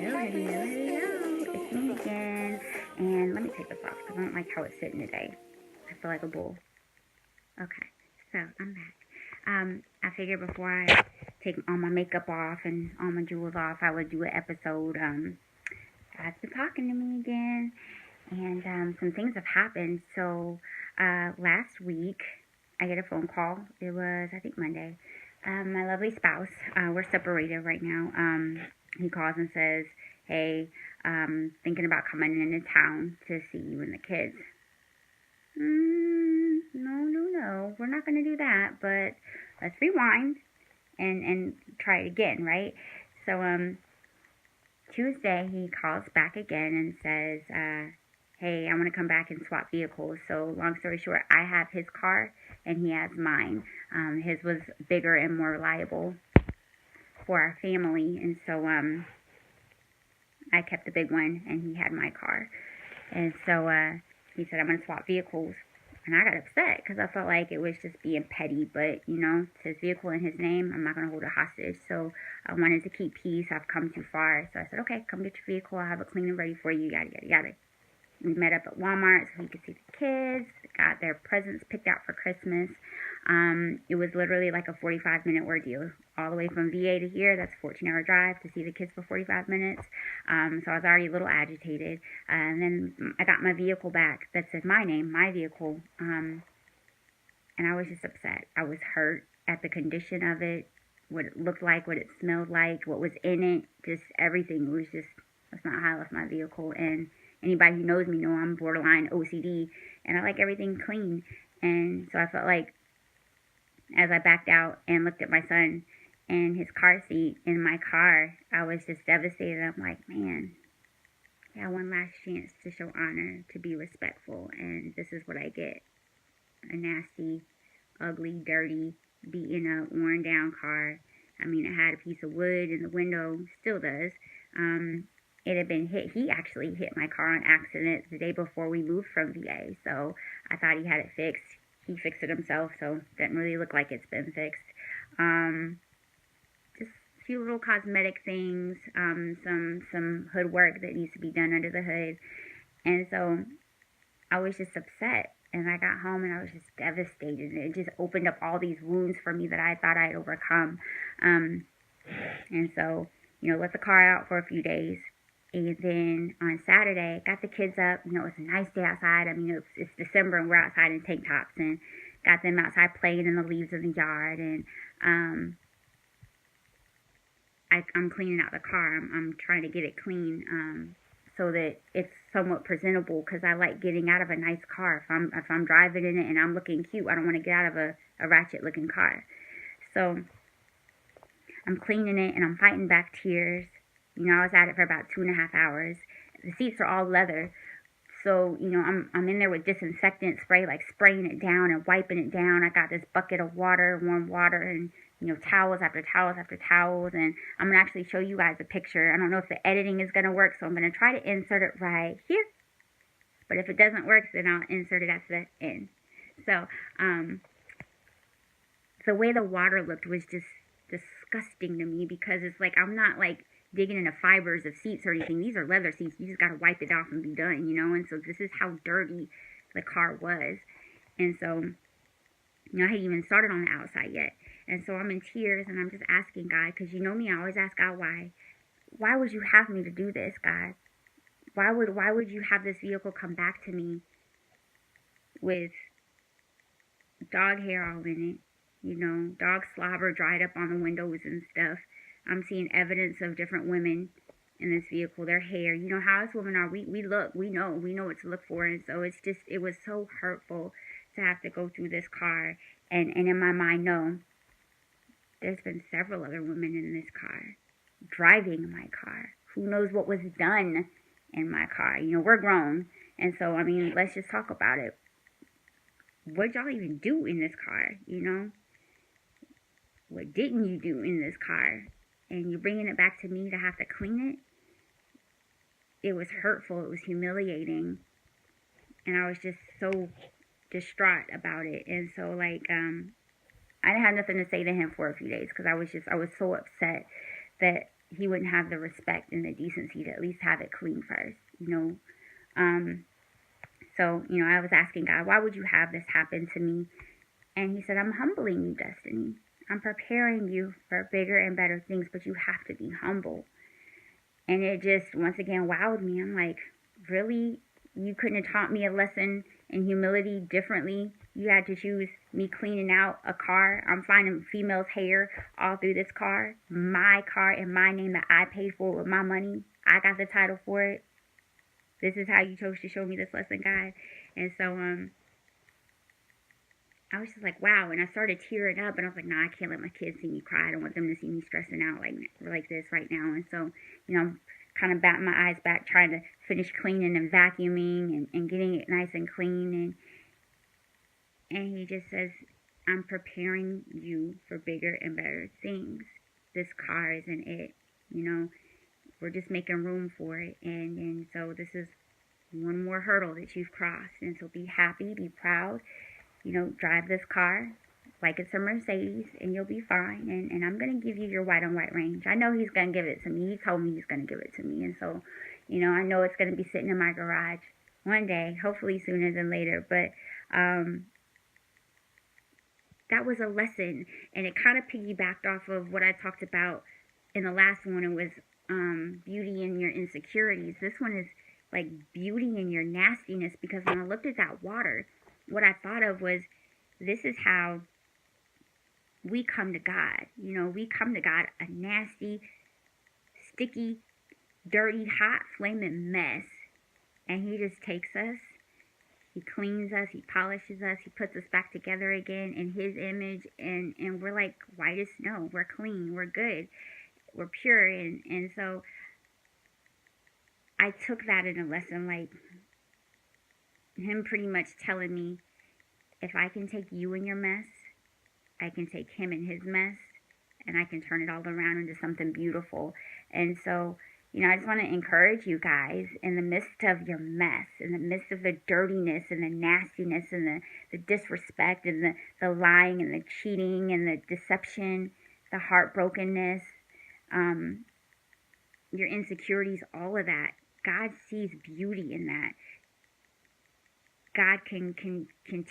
It's me again. And let me take this off because I don't like how it's sitting today. I feel like a bull. Okay, so I'm back. I figured before I take all my makeup off and all my jewels off, I would do an episode. God's been talking to me again, and some things have happened. So last week, I get a phone call. It was, I think, Monday. My lovely spouse, we're separated right now. He calls and says, hey, thinking about coming into town to see you and the kids. No, we're not going to do that, but let's rewind and try it again, right? So, Tuesday, he calls back again and says, hey, I want to come back and swap vehicles. So, long story short, I have his car and he has mine. His was bigger and more reliable for our family, and so, I kept the big one and he had my car. And so, he said, I'm going to swap vehicles. And I got upset because I felt like it was just being petty. But, you know, it's his vehicle in his name. I'm not going to hold it hostage. So I wanted to keep peace. I've come too far. So I said, okay, come get your vehicle. I'll have it clean and ready for you, yada, yada, yada. We met up at Walmart so he could see the kids. Got their presents picked out for Christmas. It was literally like a 45-minute ordeal. All the way from VA to here, that's a 14-hour drive to see the kids for 45 minutes. So I was already a little agitated. And then I got my vehicle back that said my name, my vehicle. And I was just upset. I was hurt at the condition of it, what it looked like, what it smelled like, what was in it, just everything. It was just, that's not how I left my vehicle. And anybody who knows me know I'm borderline OCD, and I like everything clean. And so I felt like as I backed out and looked at my son and his car seat in my car, I was just devastated. I'm like, man, I got one last chance to show honor, to be respectful, and this is what I get. A nasty, ugly, dirty, beaten up, worn down car. I mean, it had a piece of wood in the window, still does. It had been hit. He actually hit my car on accident the day before we moved from VA, so I thought he had it fixed. He fixed it himself, so it doesn't really look like it's been fixed. Just a few little cosmetic things, some hood work that needs to be done under the hood, and so I was just upset. And I got home and I was just devastated. It just opened up all these wounds for me that I thought I'd overcome. And so, you know, let the car out for a few days. And then on Saturday, got the kids up. You know, it was a nice day outside. I mean, it's December and we're outside in tank tops. And got them outside playing in the leaves of the yard. And I'm cleaning out the car. I'm trying to get it clean so that it's somewhat presentable, because I like getting out of a nice car. If I'm driving in it and I'm looking cute, I don't want to get out of a ratchet looking car. So I'm cleaning it and I'm fighting back tears. You know, I was at it for about 2.5 hours. The seats are all leather, so you know I'm in there with disinfectant spray, like spraying it down and wiping it down. I got this bucket of water, warm water, and you know, towels after towels after towels, and I'm going to actually show you guys a picture. I don't know if the editing is going to work, so I'm going to try to insert it right here. But if it doesn't work, then I'll insert it at the end. So, the way the water looked was just disgusting to me, because it's like I'm not like digging into fibers of seats or anything. These are leather seats. You just got to wipe it off and be done, you know? And so this is how dirty the car was. And so, you know, I hadn't even started on the outside yet. And so I'm in tears, and I'm just asking God, because you know me, I always ask God why. Why would you have me to do this, God? Why would you have this vehicle come back to me with dog hair all in it? You know, dog slobber dried up on the windows and stuff. I'm seeing evidence of different women in this vehicle, their hair. You know how us women are. We look, we know what to look for. And so it was so hurtful to have to go through this car. And in my mind, no, there's been several other women in this car, driving my car. Who knows what was done in my car? You know, we're grown. And so, I mean, let's just talk about it. What y'all even do in this car, you know? What didn't you do in this car? And you're bringing it back to me to have to clean it? It was hurtful. It was humiliating. And I was just so distraught about it. And so, like, I didn't have nothing to say to him for a few days, because I was so upset that he wouldn't have the respect and the decency to at least have it clean first, you know. So, you know, I was asking God, why would you have this happen to me? And he said, I'm humbling you, Destiny. I'm preparing you for bigger and better things, but you have to be humble. And it just, once again, wowed me. I'm like, really? You couldn't have taught me a lesson in humility differently? You had to choose me cleaning out a car. I'm finding females' hair all through this car. My car in my name that I paid for with my money. I got the title for it. This is how you chose to show me this lesson, God. And so, I was just like, wow. And I started tearing up, and I was like, nah, I can't let my kids see me cry. I don't want them to see me stressing out like this right now. And so, you know, I'm kind of batting my eyes back, trying to finish cleaning and vacuuming and getting it nice and clean. And he just says, I'm preparing you for bigger and better things. This car isn't it. You know, we're just making room for it. And so this is one more hurdle that you've crossed. And so be happy, be proud. You know, drive this car like it's a Mercedes, and you'll be fine. And I'm going to give you your white on white range. I know he's going to give it to me. He told me he's going to give it to me. And so, you know, I know it's going to be sitting in my garage one day, hopefully sooner than later. But that was a lesson, and it kind of piggybacked off of what I talked about in the last one. It was beauty in your insecurities. This one is like beauty in your nastiness, because when I looked at that water, what I thought of was, this is how we come to God. You know, we come to God a nasty, sticky, dirty, hot, flaming mess. And he just takes us, he cleans us, he polishes us, he puts us back together again in his image. And we're like white as snow. We're clean, we're good, we're pure. And so I took that in a lesson, like him pretty much telling me, if I can take you in your mess, I can take him in his mess, and I can turn it all around into something beautiful. And so, you know, I just want to encourage you guys, in the midst of your mess, in the midst of the dirtiness and the nastiness and the disrespect and the lying and the cheating and the deception, the heartbrokenness, your insecurities, all of that, God sees beauty in that. God can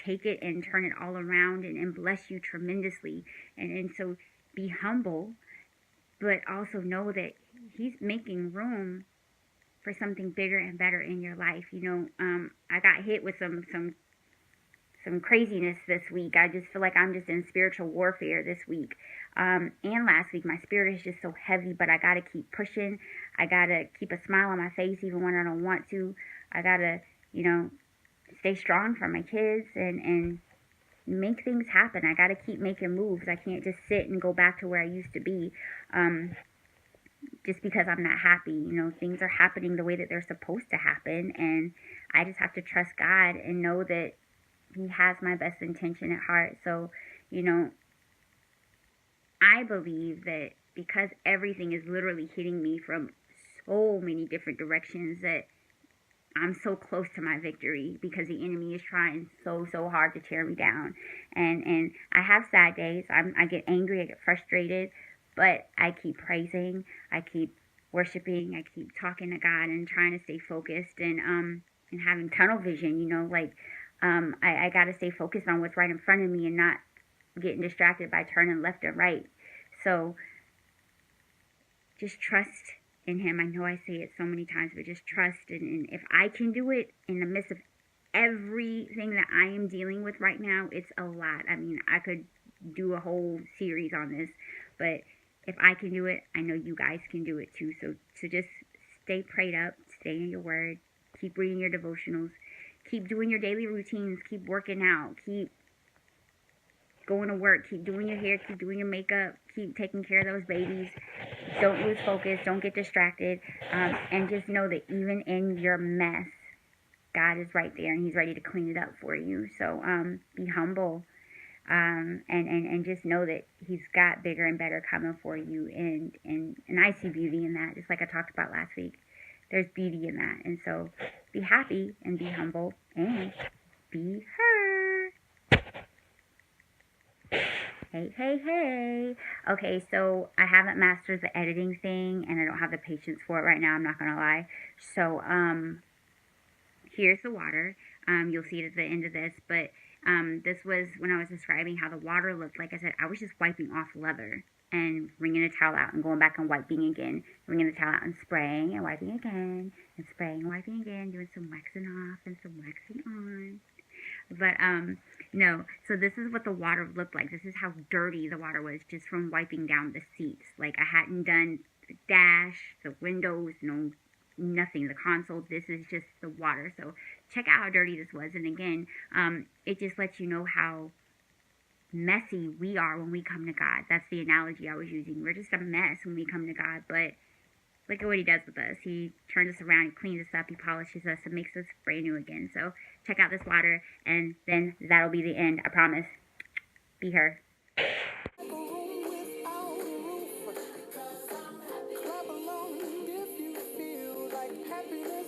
take it and turn it all around and bless you tremendously. And so be humble, but also know that he's making room for something bigger and better in your life. You know, I got hit with some craziness this week. I just feel like I'm just in spiritual warfare this week. And last week, my spirit is just so heavy, but I got to keep pushing. I got to keep a smile on my face even when I don't want to. I got to, you know, stay strong for my kids and make things happen. I got to keep making moves. I can't just sit and go back to where I used to be just because I'm not happy. You know, things are happening the way that they're supposed to happen, and I just have to trust God and know that he has my best intention at heart. So, you know, I believe that because everything is literally hitting me from so many different directions, that I'm so close to my victory, because the enemy is trying so hard to tear me down. And I have sad days. I get angry, I get frustrated, but I keep praising, I keep worshiping, I keep talking to God and trying to stay focused and having tunnel vision, you know, like I got to stay focused on what's right in front of me and not getting distracted by turning left and right. So just trust in him. I know I say it so many times, but just trust. And if I can do it in the midst of everything that I am dealing with right now, it's a lot. I mean, I could do a whole series on this, but if I can do it, I know you guys can do it too. So just stay prayed up, stay in your word, keep reading your devotionals, keep doing your daily routines, keep working out, keep going to work, keep doing your hair, keep doing your makeup, keep taking care of those babies. Don't lose focus, don't get distracted, and just know that even in your mess, God is right there and he's ready to clean it up for you. So be humble, and just know that he's got bigger and better coming for you. And I see beauty in that, just like I talked about last week. There's beauty in that. And so be happy and be humble and be her. Hey. Okay, so I haven't mastered the editing thing, and I don't have the patience for it right now, I'm not gonna lie. So, here's the water. You'll see it at the end of this, but this was when I was describing how the water looked. Like I said, I was just wiping off leather and wringing a towel out and going back and wiping again, wringing the towel out and spraying and wiping again, and spraying and wiping again, doing some waxing off and some waxing on. But no, so this is what the water looked like. This is how dirty the water was just from wiping down the seats. Like I hadn't done the dash, the windows, no nothing, the console. This is just the water. So check out how dirty this was. And again, it just lets you know how messy we are when we come to God. That's the analogy I was using. We're just a mess when we come to God, but look at what he does with us. He turns us around, he cleans us up, he polishes us, and makes us brand new again. So check out this water, and then that'll be the end. I promise. Be her. Clap along if you feel like happiness.